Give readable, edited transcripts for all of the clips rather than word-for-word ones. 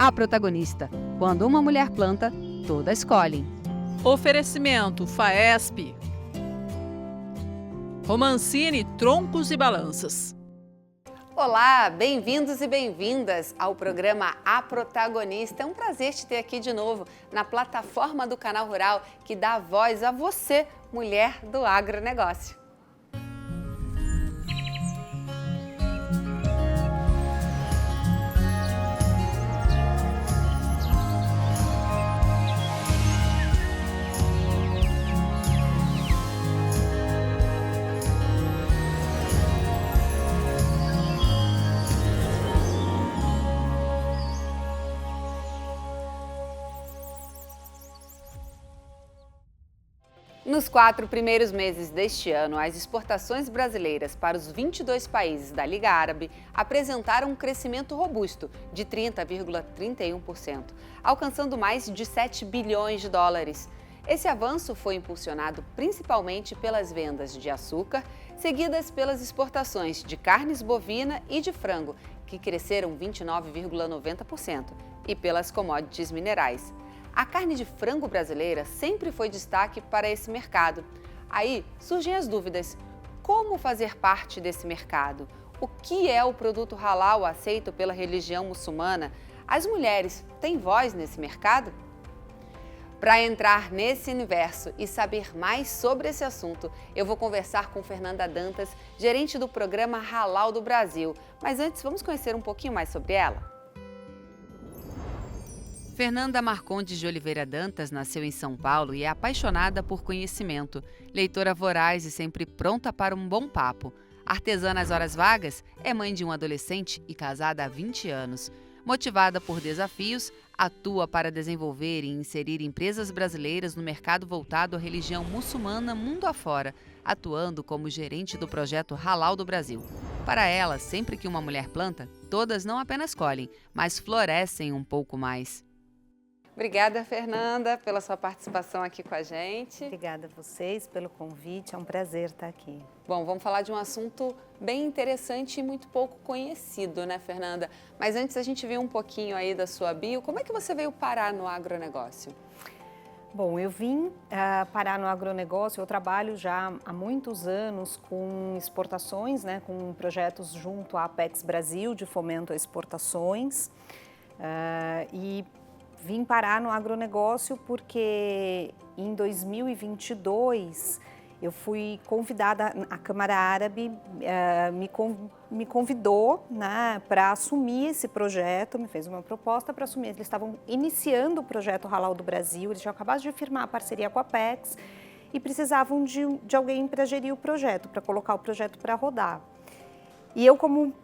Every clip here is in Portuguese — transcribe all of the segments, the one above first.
A Protagonista. Quando uma mulher planta, todas colhem. Oferecimento Faesp. Romancini Troncos e Balanças. Olá, bem-vindos e bem-vindas ao programa A Protagonista. É um prazer te ter aqui de novo na plataforma do Canal Rural que dá voz a você, mulher do agronegócio. Nos 4 primeiros meses deste ano, as exportações brasileiras para os 22 países da Liga Árabe apresentaram um crescimento robusto de 30,31%, alcançando mais de 7 bilhões de dólares. Esse avanço foi impulsionado principalmente pelas vendas de açúcar, seguidas pelas exportações de carnes bovina e de frango, que cresceram 29,90%, e pelas commodities minerais. A carne de frango brasileira sempre foi destaque para esse mercado. Aí surgem as dúvidas: como fazer parte desse mercado? O que é o produto halal aceito pela religião muçulmana? As mulheres têm voz nesse mercado? Para entrar nesse universo e saber mais sobre esse assunto, eu vou conversar com Fernanda Dantas, gerente do programa Halal do Brasil. Mas antes, vamos conhecer um pouquinho mais sobre ela? Fernanda Marcondes de Oliveira Dantas nasceu em São Paulo e é apaixonada por conhecimento. Leitora voraz e sempre pronta para um bom papo. Artesã nas horas vagas, é mãe de um adolescente e casada há 20 anos. Motivada por desafios, atua para desenvolver e inserir empresas brasileiras no mercado voltado à religião muçulmana mundo afora, atuando como gerente do projeto Halal do Brasil. Para ela, sempre que uma mulher planta, todas não apenas colhem, mas florescem um pouco mais. Obrigada, Fernanda, pela sua participação aqui com a gente. Obrigada a vocês pelo convite, é um prazer estar aqui. Bom, vamos falar de um assunto bem interessante e muito pouco conhecido, né, Fernanda? Mas antes a gente viu um pouquinho aí da sua bio. Como é que você veio parar no agronegócio? Bom, eu vim parar no agronegócio, eu trabalho já há muitos anos com exportações, né, com projetos junto à Apex Brasil de fomento a exportações e vim parar no agronegócio porque em 2022 eu fui convidada, a Câmara Árabe me convidou, né, para assumir esse projeto, me fez uma proposta para assumir. Eles estavam iniciando o projeto Halal do Brasil, eles tinham acabado de firmar a parceria com a Apex e precisavam de alguém para gerir o projeto, para colocar o projeto para rodar. E eu, como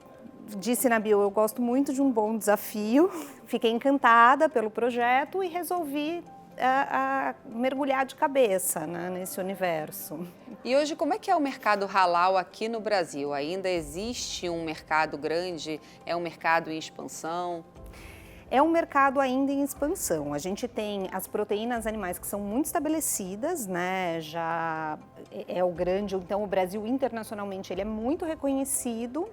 disse na bio, eu gosto muito de um bom desafio, fiquei encantada pelo projeto e resolvi mergulhar de cabeça, né, nesse universo. E hoje, como é que é o mercado halal aqui no Brasil? Ainda existe um mercado grande? É um mercado em expansão? É um mercado ainda em expansão. A gente tem as proteínas animais que são muito estabelecidas, né? Já é o grande, então o Brasil internacionalmente ele é muito reconhecido.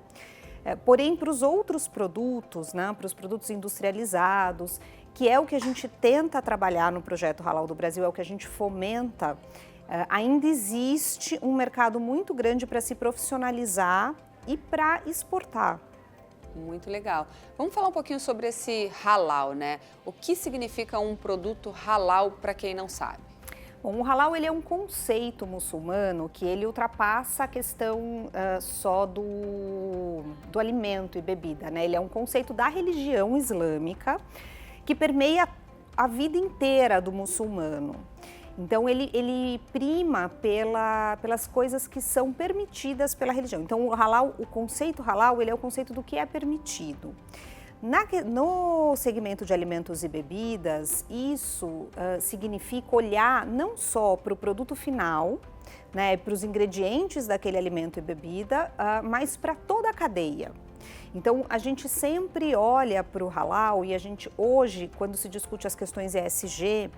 Porém, para os outros produtos, né, para os produtos industrializados, que é o que a gente tenta trabalhar no projeto Halal do Brasil, é o que a gente fomenta, ainda existe um mercado muito grande para se profissionalizar e para exportar. Muito legal. Vamos falar um pouquinho sobre esse halal, né? O que significa um produto halal para quem não sabe? Bom, o halal ele é um conceito muçulmano que ele ultrapassa a questão só do alimento e bebida, né? Ele é um conceito da religião islâmica que permeia a vida inteira do muçulmano. Então, ele prima pelas coisas que são permitidas pela religião. Então, o halal, o conceito halal, ele é o conceito do que é permitido. No segmento de alimentos e bebidas, isso significa olhar não só para o produto final, né, para os ingredientes daquele alimento e bebida, mas para toda a cadeia. Então, a gente sempre olha para o halal e a gente hoje, quando se discute as questões ESG,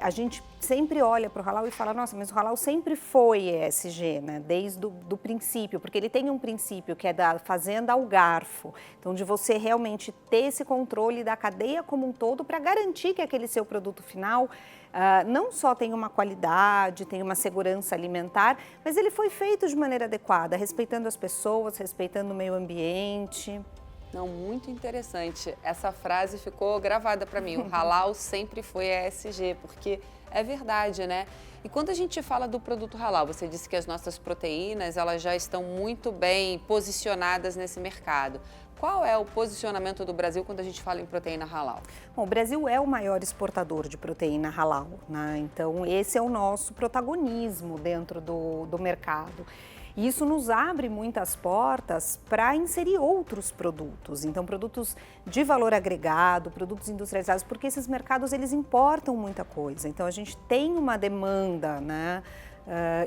A gente sempre olha para o halal e fala, nossa, mas o halal sempre foi ESG, né? Desde do princípio, porque ele tem um princípio que é da fazenda ao garfo. Então, de você realmente ter esse controle da cadeia como um todo para garantir que aquele seu produto final não só tem uma qualidade, tem uma segurança alimentar, mas ele foi feito de maneira adequada, respeitando as pessoas, respeitando o meio ambiente. Não, muito interessante. Essa frase ficou gravada para mim. O halal sempre foi ESG, porque é verdade, né? E quando a gente fala do produto halal, você disse que as nossas proteínas, elas já estão muito bem posicionadas nesse mercado. Qual é o posicionamento do Brasil quando a gente fala em proteína halal? Bom, o Brasil é o maior exportador de proteína halal, né? Então, esse é o nosso protagonismo dentro do mercado. E isso nos abre muitas portas para inserir outros produtos, então produtos de valor agregado, produtos industrializados, porque esses mercados eles importam muita coisa, então a gente tem uma demanda, né?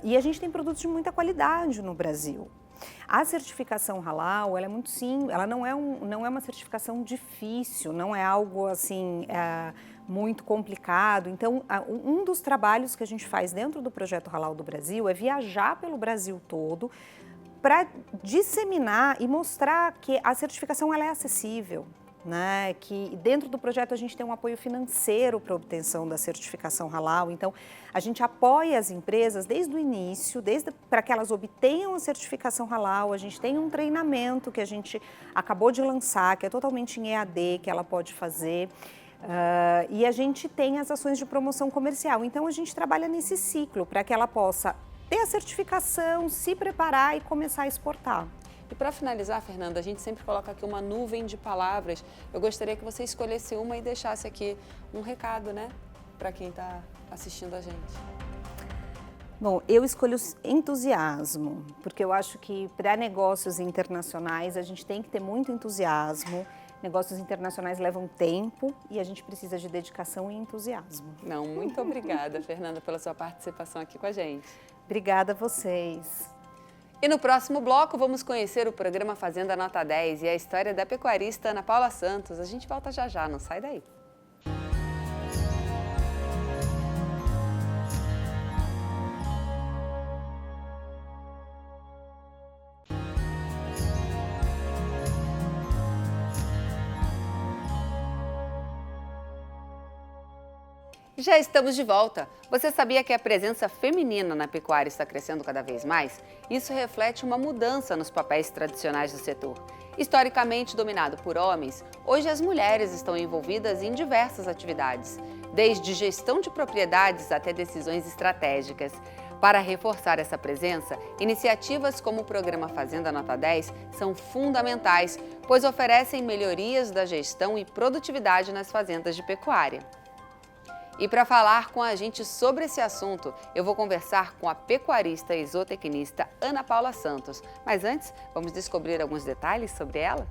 E a gente tem produtos de muita qualidade no Brasil. A certificação halal, ela é muito simples, ela não é uma certificação difícil, não é algo assim muito complicado. Então, um dos trabalhos que a gente faz dentro do Projeto Halal do Brasil é viajar pelo Brasil todo para disseminar e mostrar que a certificação ela é acessível, né? Que dentro do projeto a gente tem um apoio financeiro para a obtenção da certificação halal. Então, a gente apoia as empresas desde o início, para que elas obtenham a certificação halal. A gente tem um treinamento que a gente acabou de lançar, que é totalmente em EAD, que ela pode fazer. E a gente tem as ações de promoção comercial. Então, a gente trabalha nesse ciclo para que ela possa ter a certificação, se preparar e começar a exportar. E para finalizar, Fernanda, a gente sempre coloca aqui uma nuvem de palavras. Eu gostaria que você escolhesse uma e deixasse aqui um recado, né, para quem está assistindo a gente. Bom, eu escolho entusiasmo, porque eu acho que para negócios internacionais a gente tem que ter muito entusiasmo. Negócios internacionais levam tempo e a gente precisa de dedicação e entusiasmo. Não, muito obrigada, Fernanda, pela sua participação aqui com a gente. Obrigada a vocês. E no próximo bloco vamos conhecer o programa Fazenda Nota 10 e a história da pecuarista Ana Paula Santos. A gente volta já já, não sai daí. Já estamos de volta. Você sabia que a presença feminina na pecuária está crescendo cada vez mais? Isso reflete uma mudança nos papéis tradicionais do setor. Historicamente dominado por homens, hoje as mulheres estão envolvidas em diversas atividades, desde gestão de propriedades até decisões estratégicas. Para reforçar essa presença, iniciativas como o programa Fazenda Nota 10 são fundamentais, pois oferecem melhorias da gestão e produtividade nas fazendas de pecuária. E para falar com a gente sobre esse assunto, eu vou conversar com a pecuarista e zootecnista Ana Paula Santos. Mas antes, vamos descobrir alguns detalhes sobre ela?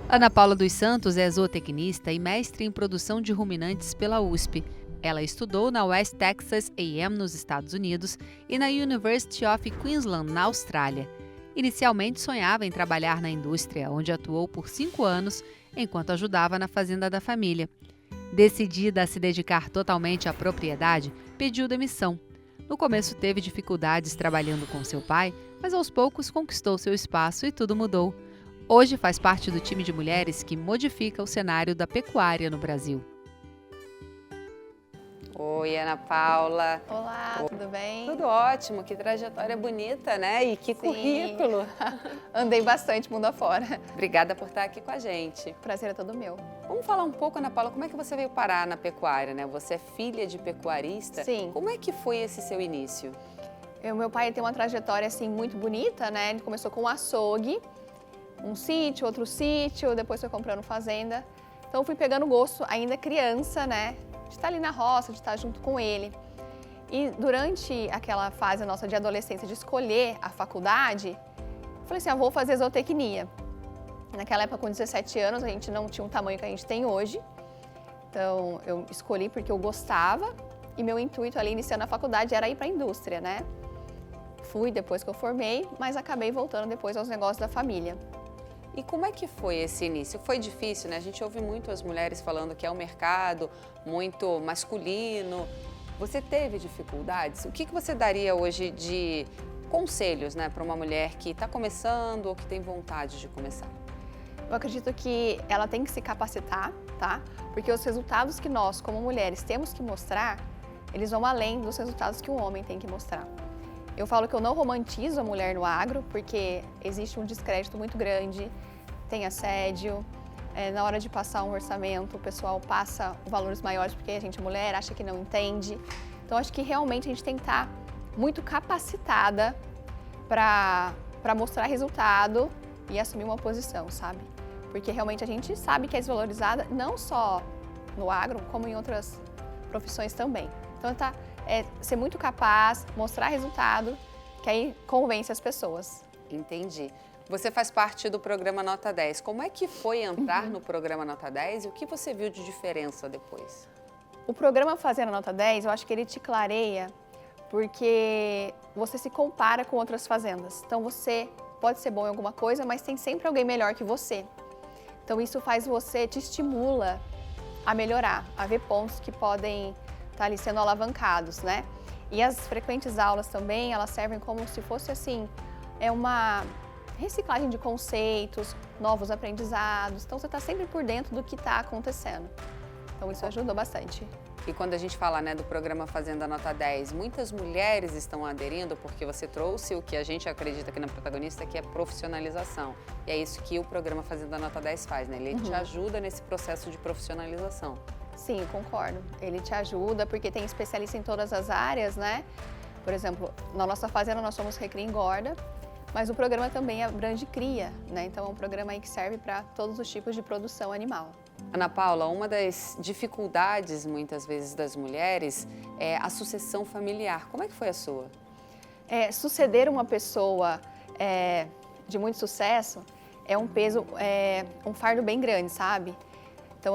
Ana Paula dos Santos é zootecnista e mestre em produção de ruminantes pela USP. Ela estudou na West Texas A&M nos Estados Unidos e na University of Queensland, na Austrália. Inicialmente sonhava em trabalhar na indústria, onde atuou por 5 anos, enquanto ajudava na fazenda da família. Decidida a se dedicar totalmente à propriedade, pediu demissão. No começo teve dificuldades trabalhando com seu pai, mas aos poucos conquistou seu espaço e tudo mudou. Hoje faz parte do time de mulheres que modifica o cenário da pecuária no Brasil. Oi, Ana Paula. Olá, tudo bem? Tudo ótimo, que trajetória bonita, né? E que currículo. Andei bastante mundo afora. Obrigada por estar aqui com a gente. Prazer é todo meu. Vamos falar um pouco, Ana Paula, como é que você veio parar na pecuária, né? Você é filha de pecuarista. Sim. Como é que foi esse seu início? Meu pai tem uma trajetória assim muito bonita, né? Ele começou com um açougue, um sítio, outro sítio, depois foi comprando fazenda. Então fui pegando gosto, ainda criança, né? De estar ali na roça, de estar junto com ele. E durante aquela fase nossa de adolescência, de escolher a faculdade, falei assim, vou fazer zootecnia. Naquela época, com 17 anos, a gente não tinha um tamanho que a gente tem hoje. Então, eu escolhi porque eu gostava e meu intuito ali, iniciando a faculdade, era ir para a indústria, né? Fui depois que eu formei, mas acabei voltando depois aos negócios da família. E como é que foi esse início? Foi difícil, né? A gente ouve muito as mulheres falando que é um mercado muito masculino. Você teve dificuldades? O que você daria hoje de conselhos, né, para uma mulher que está começando ou que tem vontade de começar? Eu acredito que ela tem que se capacitar, tá? Porque os resultados que nós, como mulheres, temos que mostrar, eles vão além dos resultados que um homem tem que mostrar. Eu falo que eu não romantizo a mulher no agro, porque existe um descrédito muito grande, tem assédio, na hora de passar um orçamento, o pessoal passa valores maiores porque a gente é mulher, acha que não entende. Então, acho que realmente a gente tem que estar muito capacitada para mostrar resultado e assumir uma posição, sabe? Porque realmente a gente sabe que é desvalorizada não só no agro, como em outras profissões também. Então, ser muito capaz, mostrar resultado, que aí convence as pessoas. Entendi. Você faz parte do programa Nota 10. Como é que foi entrar no programa Nota 10 e o que você viu de diferença depois? O programa Fazenda Nota 10, eu acho que ele te clareia porque você se compara com outras fazendas. Então, você pode ser bom em alguma coisa, mas tem sempre alguém melhor que você. Então, isso faz você, te estimula a melhorar, a ver pontos que podem estar ali sendo alavancados, né? E as frequentes aulas também, elas servem como se fosse assim, uma reciclagem de conceitos, novos aprendizados. Então, você está sempre por dentro do que está acontecendo. Então, isso ajudou bastante. E quando a gente fala, né, do programa Fazenda Nota 10, muitas mulheres estão aderindo porque você trouxe o que a gente acredita aqui na protagonista, que é profissionalização. E é isso que o programa Fazenda Nota 10 faz, né? Ele te ajuda nesse processo de profissionalização. Sim, concordo. Ele te ajuda porque tem especialista em todas as áreas, né? Por exemplo, na nossa fazenda nós somos recria e engorda, mas o programa também abrange cria, né? Então é um programa aí que serve para todos os tipos de produção animal. Ana Paula, uma das dificuldades muitas vezes das mulheres é a sucessão familiar. Como é que foi a sua? Suceder uma pessoa de muito sucesso é um peso, um fardo bem grande, sabe? Então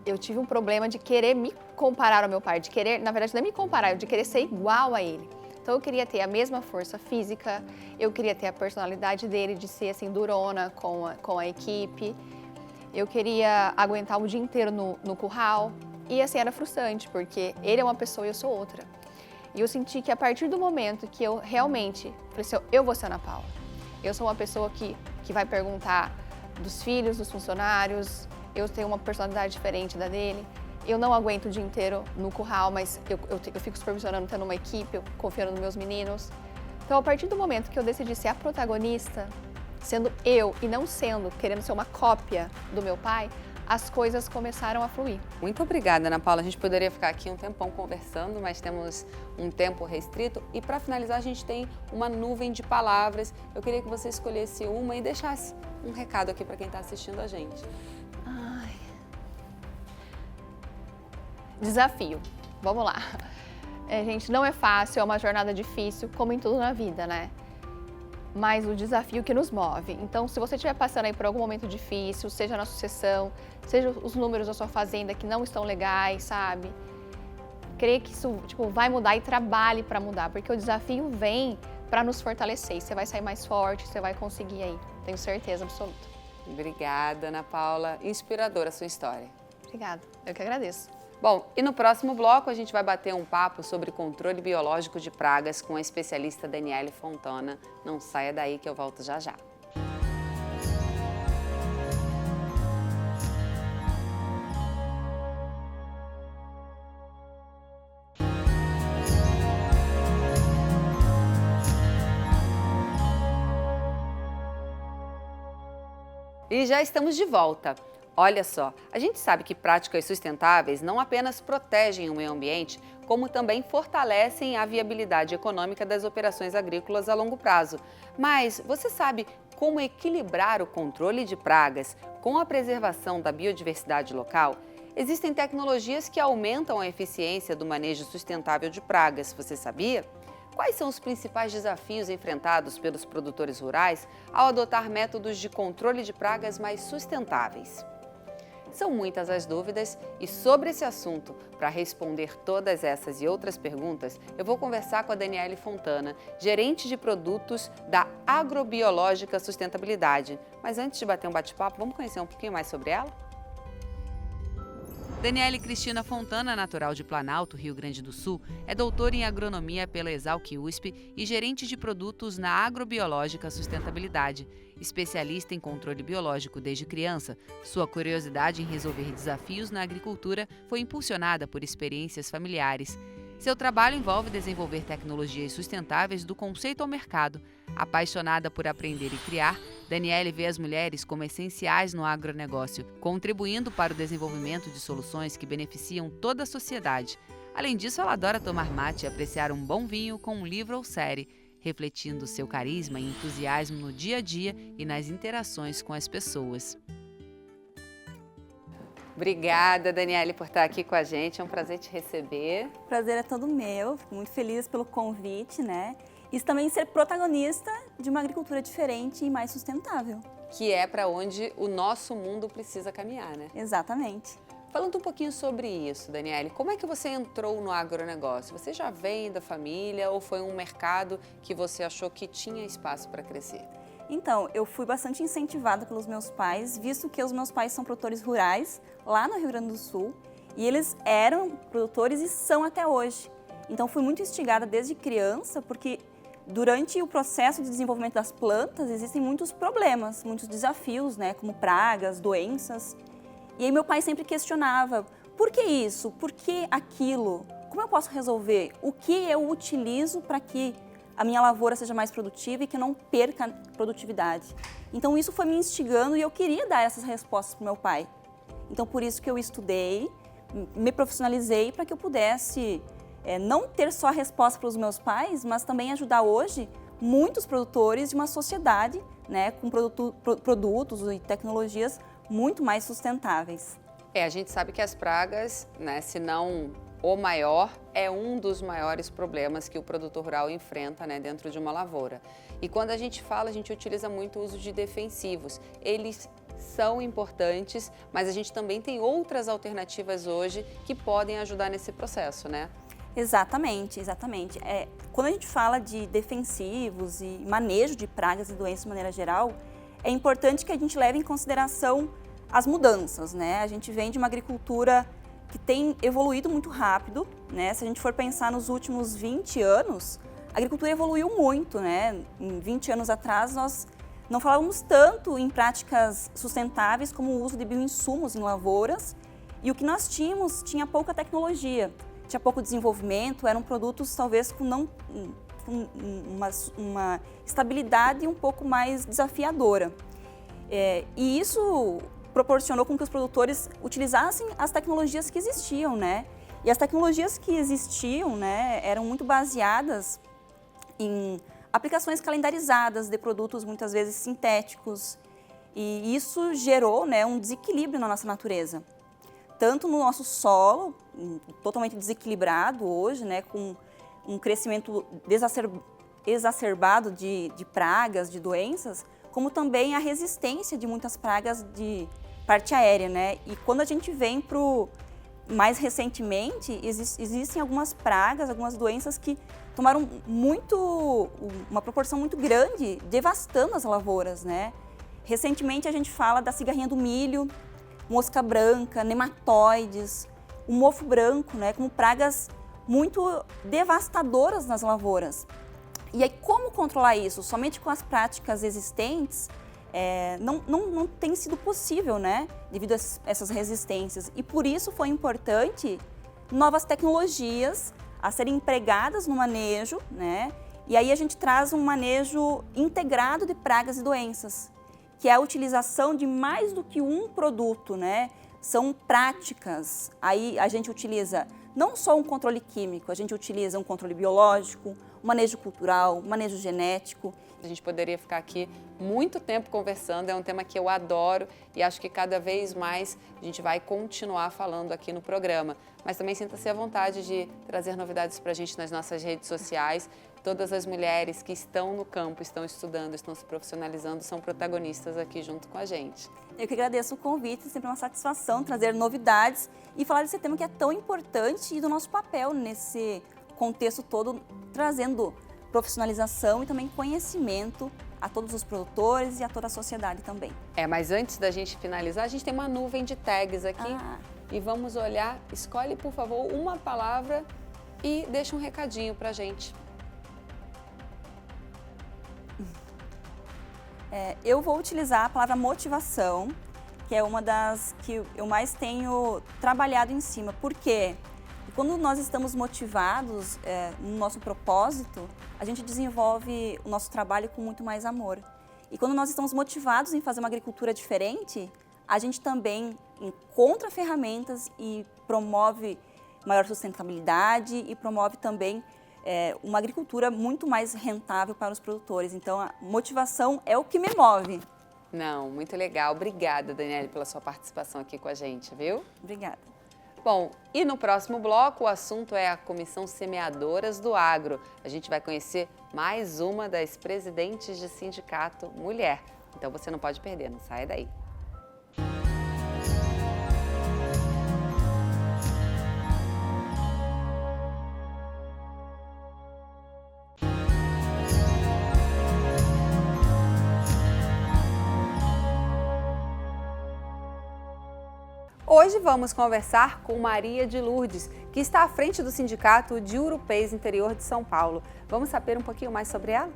eu tive um problema de querer me comparar ao meu pai, de querer, na verdade, não é me comparar, de querer ser igual a ele. Então eu queria ter a mesma força física, eu queria ter a personalidade dele, de ser assim durona com a equipe. Eu queria aguentar o dia inteiro no curral. E assim, era frustrante, porque ele é uma pessoa e eu sou outra. E eu senti que a partir do momento que eu realmente falei assim, eu vou ser Ana Paula. Eu sou uma pessoa que vai perguntar dos filhos, dos funcionários, eu tenho uma personalidade diferente da dele. Eu não aguento o dia inteiro no curral, mas eu fico supervisionando, tendo uma equipe, eu confiando nos meus meninos. Então, a partir do momento que eu decidi ser a protagonista, sendo eu e não querendo ser uma cópia do meu pai, as coisas começaram a fluir. Muito obrigada, Ana Paula. A gente poderia ficar aqui um tempão conversando, mas temos um tempo restrito. E para finalizar, a gente tem uma nuvem de palavras. Eu queria que você escolhesse uma e deixasse um recado aqui para quem está assistindo a gente. Desafio. Vamos lá. Gente, não é fácil, é uma jornada difícil, como em tudo na vida, né? Mas o desafio que nos move. Então, se você estiver passando aí por algum momento difícil, seja na sucessão, seja os números da sua fazenda que não estão legais, sabe? Creia que isso vai mudar e trabalhe para mudar, porque o desafio vem para nos fortalecer. E você vai sair mais forte, você vai conseguir aí. Tenho certeza absoluta. Obrigada, Ana Paula. Inspiradora a sua história. Obrigada. Eu que agradeço. Bom, e no próximo bloco a gente vai bater um papo sobre controle biológico de pragas com a especialista Daniele Fontana. Não saia daí que eu volto já já. E já estamos de volta. Olha só, a gente sabe que práticas sustentáveis não apenas protegem o meio ambiente, como também fortalecem a viabilidade econômica das operações agrícolas a longo prazo. Mas você sabe como equilibrar o controle de pragas com a preservação da biodiversidade local? Existem tecnologias que aumentam a eficiência do manejo sustentável de pragas, você sabia? Quais são os principais desafios enfrentados pelos produtores rurais ao adotar métodos de controle de pragas mais sustentáveis? São muitas as dúvidas e sobre esse assunto, para responder todas essas e outras perguntas, eu vou conversar com a Daniele Fontana, gerente de produtos da Agrobiológica Sustentabilidade. Mas antes de bater um bate-papo, vamos conhecer um pouquinho mais sobre ela? Daniele Cristina Fontana, natural de Planalto, Rio Grande do Sul, é doutora em agronomia pela Exalc-USP e gerente de produtos na Agrobiológica Sustentabilidade. Especialista em controle biológico desde criança, sua curiosidade em resolver desafios na agricultura foi impulsionada por experiências familiares. Seu trabalho envolve desenvolver tecnologias sustentáveis do conceito ao mercado. Apaixonada por aprender e criar, Daniele vê as mulheres como essenciais no agronegócio, contribuindo para o desenvolvimento de soluções que beneficiam toda a sociedade. Além disso, ela adora tomar mate e apreciar um bom vinho com um livro ou série, refletindo seu carisma e entusiasmo no dia a dia e nas interações com as pessoas. Obrigada, Daniele, por estar aqui com a gente. É um prazer te receber. O prazer é todo meu. Fico muito feliz pelo convite, né? E também ser protagonista de uma agricultura diferente e mais sustentável. Que é para onde o nosso mundo precisa caminhar, né? Exatamente. Falando um pouquinho sobre isso, Daniele, como é que você entrou no agronegócio? Você já vem da família ou foi um mercado que você achou que tinha espaço para crescer? Então, eu fui bastante incentivada pelos meus pais, visto que os meus pais são produtores rurais, lá no Rio Grande do Sul, e eles eram produtores e são até hoje. Então, fui muito instigada desde criança, porque durante o processo de desenvolvimento das plantas existem muitos problemas, muitos desafios, né, como pragas, doenças. E aí meu pai sempre questionava, por que isso? Por que aquilo? Como eu posso resolver? O que eu utilizo para que a minha lavoura seja mais produtiva e que eu não perca produtividade? Então isso foi me instigando e eu queria dar essas respostas para o meu pai. Então por isso que eu estudei, me profissionalizei para que eu pudesse não ter só a resposta para os meus pais, mas também ajudar hoje muitos produtores de uma sociedade, né, com produtos e tecnologias muito mais sustentáveis. A gente sabe que as pragas, né, se não o maior, é um dos maiores problemas que o produtor rural enfrenta, né, dentro de uma lavoura. E quando a gente fala, a gente utiliza muito o uso de defensivos. Eles são importantes, mas a gente também tem outras alternativas hoje que podem ajudar nesse processo, né? Exatamente, exatamente. Quando a gente fala de defensivos e manejo de pragas e doenças de maneira geral, é importante que a gente leve em consideração as mudanças, né? A gente vem de uma agricultura que tem evoluído muito rápido, né? Se a gente for pensar nos últimos 20 anos, a agricultura evoluiu muito, né? Em 20 anos atrás, nós não falávamos tanto em práticas sustentáveis como o uso de bioinsumos em lavouras, e o que nós tínhamos tinha pouca tecnologia, tinha pouco desenvolvimento, eram produtos talvez com uma estabilidade um pouco mais desafiadora. E isso proporcionou com que os produtores utilizassem as tecnologias que existiam, né? E as tecnologias que existiam, né, eram muito baseadas em aplicações calendarizadas de produtos muitas vezes sintéticos. E isso gerou, né, um desequilíbrio na nossa natureza. Tanto no nosso solo, totalmente desequilibrado hoje, né, com um crescimento exacerbado de pragas, de doenças, como também a resistência de muitas pragas de parte aérea, né? E quando a gente vem para o mais recentemente, existem algumas pragas, algumas doenças que tomaram uma proporção muito grande, devastando as lavouras, né? Recentemente a gente fala da cigarrinha do milho, mosca branca, nematóides, o mofo branco, né? Como pragas muito devastadoras nas lavouras. E aí, como controlar isso? Somente com as práticas existentes, não tem sido possível, né? Devido a essas resistências. E por isso foi importante novas tecnologias a serem empregadas no manejo, né? E aí a gente traz um manejo integrado de pragas e doenças, que é a utilização de mais do que um produto, né? São práticas. Aí a gente utiliza não só um controle químico, a gente utiliza um controle biológico, o manejo cultural, o manejo genético. A gente poderia ficar aqui muito tempo conversando, é um tema que eu adoro e acho que cada vez mais a gente vai continuar falando aqui no programa. Mas também sinta-se à vontade de trazer novidades para a gente nas nossas redes sociais. Todas as mulheres que estão no campo, estão estudando, estão se profissionalizando, são protagonistas aqui junto com a gente. Eu que agradeço o convite, é sempre uma satisfação trazer novidades e falar desse tema que é tão importante e do nosso papel nesse contexto todo, trazendo profissionalização e também conhecimento a todos os produtores e a toda a sociedade também. Mas antes da gente finalizar, a gente tem uma nuvem de tags aqui e vamos olhar. Escolhe, por favor, uma palavra e deixa um recadinho pra gente. Eu vou utilizar a palavra motivação, que é uma das que eu mais tenho trabalhado em cima. Por quê? Quando nós estamos motivados no nosso propósito, a gente desenvolve o nosso trabalho com muito mais amor. E quando nós estamos motivados em fazer uma agricultura diferente, a gente também encontra ferramentas e promove maior sustentabilidade e promove também uma agricultura muito mais rentável para os produtores. Então, a motivação é o que me move. Não, muito legal. Obrigada, Daniele, pela sua participação aqui com a gente, viu? Obrigada. Bom, e no próximo bloco o assunto é a Comissão Semeadoras do Agro. A gente vai conhecer mais uma das presidentes de sindicato mulher. Então você não pode perder, não saia daí. Hoje vamos conversar com Maria de Lourdes, que está à frente do Sindicato de Urupês, interior de São Paulo. Vamos saber um pouquinho mais sobre ela?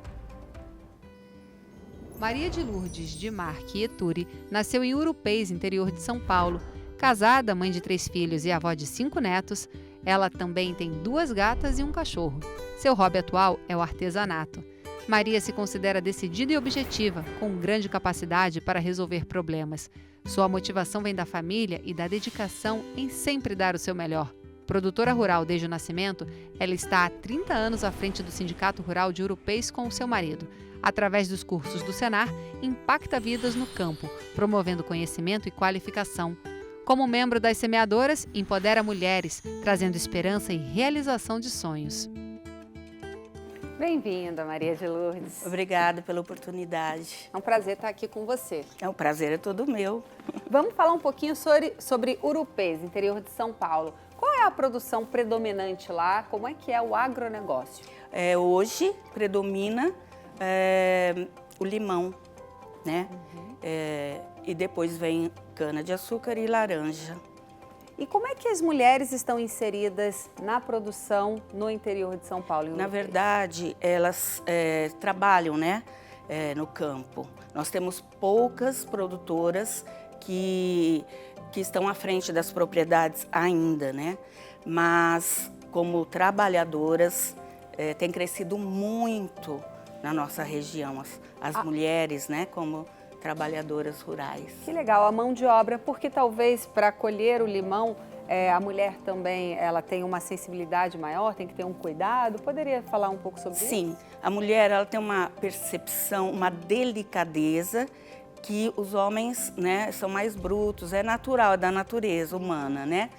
Maria de Lourdes de Marque Eturi nasceu em Urupês, interior de São Paulo. Casada, mãe de 3 filhos e avó de 5 netos, ela também tem 2 gatas e um cachorro. Seu hobby atual é o artesanato. Maria se considera decidida e objetiva, com grande capacidade para resolver problemas. Sua motivação vem da família e da dedicação em sempre dar o seu melhor. Produtora rural desde o nascimento, ela está há 30 anos à frente do Sindicato Rural de Urupês com o seu marido. Através dos cursos do Senar, impacta vidas no campo, promovendo conhecimento e qualificação. Como membro das semeadoras, empodera mulheres, trazendo esperança e realização de sonhos. Bem-vinda, Maria de Lourdes. Obrigada pela oportunidade. É um prazer estar aqui com você. O prazer é todo meu. Vamos falar um pouquinho sobre Urupês, interior de São Paulo. Qual é a produção predominante lá? Como é que é o agronegócio? Hoje predomina o limão, né? E depois vem cana-de-açúcar e laranja. E como é que as mulheres estão inseridas na produção no interior de São Paulo? Na verdade, elas trabalham, né, no campo. Nós temos poucas produtoras que estão à frente das propriedades ainda, né? Mas como trabalhadoras, tem crescido muito na nossa região, as mulheres, né, como trabalhadoras rurais. Que legal, a mão de obra, porque talvez para colher o limão, a mulher também ela tem uma sensibilidade maior, tem que ter um cuidado. Poderia falar um pouco sobre isso? Sim, a mulher ela tem uma percepção, uma delicadeza que os homens, né, são mais brutos, é natural, é da natureza humana, né?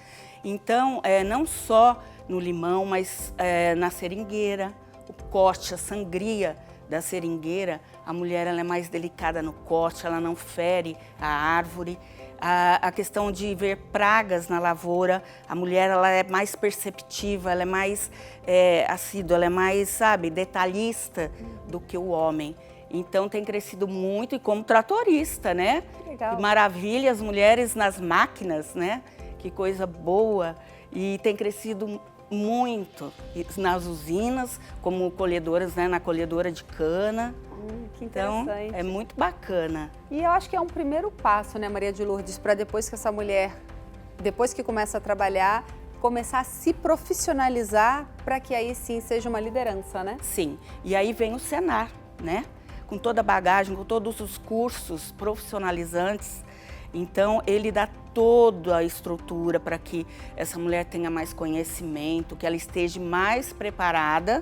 Então, não só no limão, mas na seringueira, o corte, a sangria da seringueira, a mulher ela é mais delicada no corte, ela não fere a árvore. A questão de ver pragas na lavoura, a mulher ela é mais perceptiva, ela é mais assídua, ela é mais, sabe, detalhista do que o homem. Então tem crescido muito e como tratorista, né? Que legal. Que maravilha, as mulheres nas máquinas, né? Que coisa boa. E tem crescido muito nas usinas, como colhedoras, né, na colhedora de cana. Que interessante. Então, é muito bacana. E eu acho que é um primeiro passo, né, Maria de Lourdes, para depois que essa mulher, depois que começa a trabalhar, começar a se profissionalizar para que aí sim seja uma liderança, né? Sim. E aí vem o Senar, né? Com toda a bagagem, com todos os cursos profissionalizantes. Então, ele dá toda a estrutura para que essa mulher tenha mais conhecimento, que ela esteja mais preparada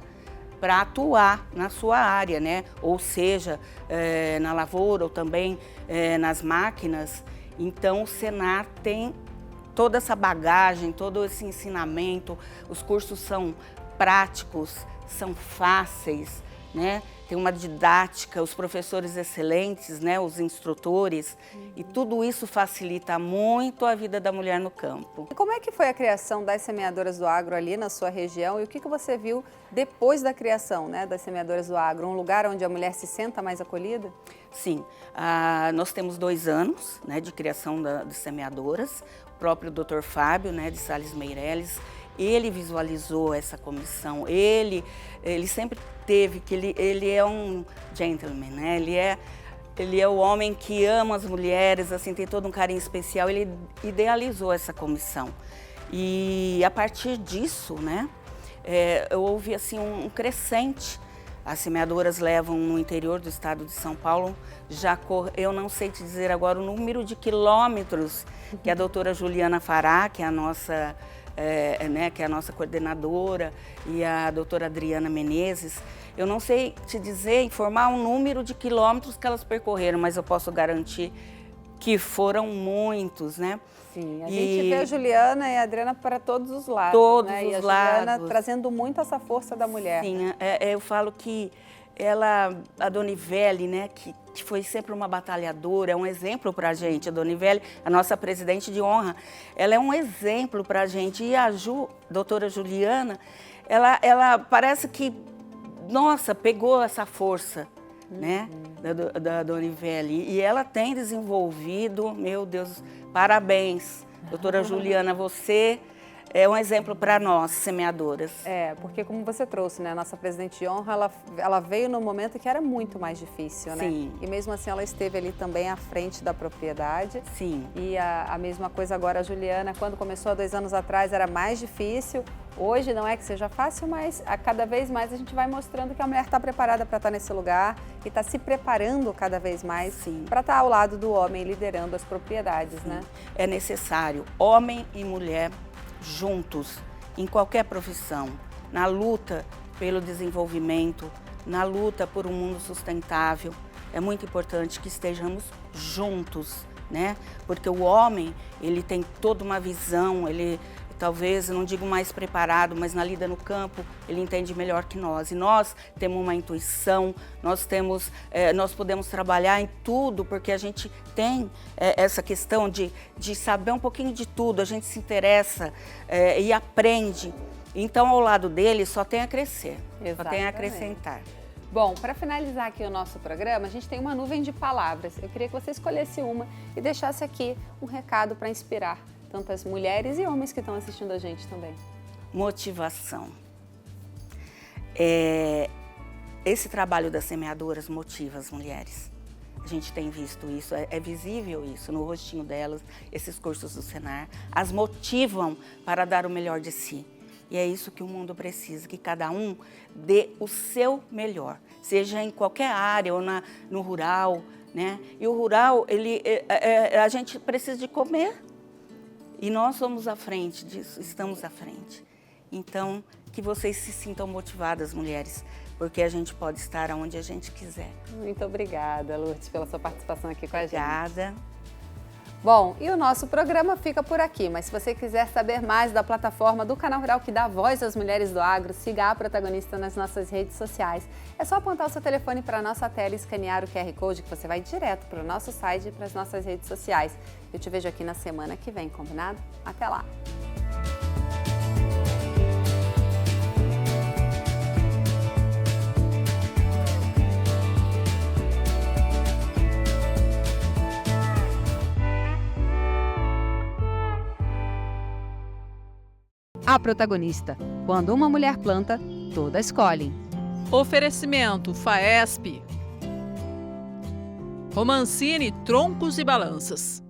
para atuar na sua área, né? Ou seja, na lavoura ou também nas máquinas. Então o Senar tem toda essa bagagem, todo esse ensinamento, os cursos são práticos, são fáceis, né? Tem uma didática, os professores excelentes, né? Os instrutores, e tudo isso facilita muito a vida da mulher no campo. E como é que foi a criação das semeadoras do agro ali na sua região e o que você viu depois da criação, né, das semeadoras do agro? Um lugar onde a mulher se senta mais acolhida? Sim, nós temos 2 anos, né, de criação de semeadoras. O próprio Dr. Fábio, né, de Sales Meirelles, ele visualizou essa comissão, ele sempre teve que ele é um gentleman, né? Ele é o homem que ama as mulheres, assim, tem todo um carinho especial, ele idealizou essa comissão. E a partir disso, né, houve assim um crescente. As semeadoras levam no interior do estado de São Paulo, eu não sei te dizer agora o número de quilômetros que a doutora Juliana Fará, que é a nossa coordenadora, e a doutora Adriana Menezes, eu não sei te dizer, informar o número de quilômetros que elas percorreram, mas eu posso garantir que foram muitos, né? Sim, a gente vê a Juliana e a Adriana para todos os lados, todos né? os E a lados. Juliana trazendo muito essa força da mulher. Sim, né? Eu falo que a Dona Ivele, né, que foi sempre uma batalhadora, é um exemplo para a gente. A Dona Ivele, a nossa presidente de honra, ela é um exemplo para a gente. E a doutora Juliana, ela parece que, nossa, pegou essa força, né, da Dona Ivele. E ela tem desenvolvido, meu Deus, parabéns. Doutora Juliana, você é um exemplo para nós, semeadoras. Porque como você trouxe, né, a nossa presidente de honra, ela veio num momento que era muito mais difícil, né? Sim. E mesmo assim ela esteve ali também à frente da propriedade. Sim. E a mesma coisa agora a Juliana, quando começou há 2 anos atrás, era mais difícil. Hoje não é que seja fácil, mas cada vez mais a gente vai mostrando que a mulher está preparada para estar nesse lugar e está se preparando cada vez mais para estar ao lado do homem, liderando as propriedades, né? É necessário homem e mulher juntos, em qualquer profissão, na luta pelo desenvolvimento, na luta por um mundo sustentável. É muito importante que estejamos juntos, né? Porque o homem, ele tem toda uma visão, ele talvez, não digo mais preparado, mas na lida no campo, ele entende melhor que nós. E nós temos uma intuição, nós podemos trabalhar em tudo, porque a gente tem essa questão de saber um pouquinho de tudo, a gente se interessa e aprende. Então, ao lado dele, só tem a crescer, só tem a acrescentar. Bom, para finalizar aqui o nosso programa, a gente tem uma nuvem de palavras. Eu queria que você escolhesse uma e deixasse aqui um recado para inspirar tantas mulheres e homens que estão assistindo a gente também. Motivação. Esse trabalho das semeadoras motiva as mulheres. A gente tem visto isso, é visível isso no rostinho delas, esses cursos do Senar. As motivam para dar o melhor de si. E é isso que o mundo precisa, que cada um dê o seu melhor, seja em qualquer área ou no rural, né? E o rural, a gente precisa de comer. E nós somos à frente disso, estamos à frente. Então, que vocês se sintam motivadas, mulheres, porque a gente pode estar onde a gente quiser. Muito obrigada, Lourdes, pela sua participação aqui com a gente. Obrigada. Bom, e o nosso programa fica por aqui, mas se você quiser saber mais da plataforma do Canal Rural que dá voz às mulheres do agro, siga a protagonista nas nossas redes sociais. É só apontar o seu telefone para a nossa tela e escanear o QR Code que você vai direto para o nosso site e para as nossas redes sociais. Eu te vejo aqui na semana que vem, combinado? Até lá! A protagonista. Quando uma mulher planta, todas colhem. Oferecimento FAESP. Romancini Troncos e Balanças.